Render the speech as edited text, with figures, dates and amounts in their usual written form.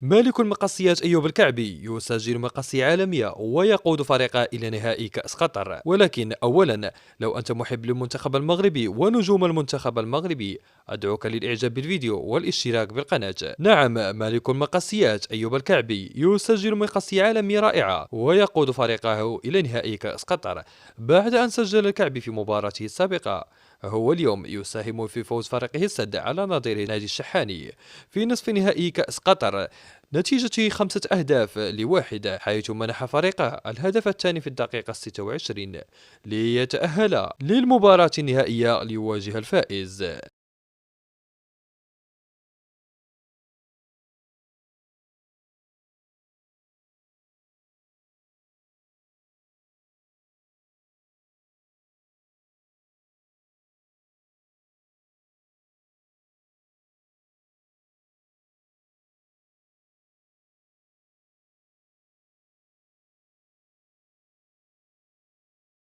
مالك المقصيات أيوب الكعبي يسجل مقصية عالمية ويقود فريقه إلى نهائي كأس قطر، ولكن أولا، لو أنت محب للمنتخب المغربي ونجوم المنتخب المغربي، أدعوك للإعجاب بالفيديو والاشتراك بالقناة. نعم، مالك المقصيات أيوب الكعبي يسجل مقصية عالمية رائعة ويقود فريقه إلى نهائي كأس قطر بعد أن سجل الكعبي في مباراته السابقة. هو اليوم يساهم في فوز فريقه السد على نظيره نادي الشحاني في نصف نهائي كأس قطر نتيجة 5 أهداف ل1، حيث منح فريقه الهدف الثاني في الدقيقة 26 ليتأهل للمباراة النهائية ليواجه الفائز.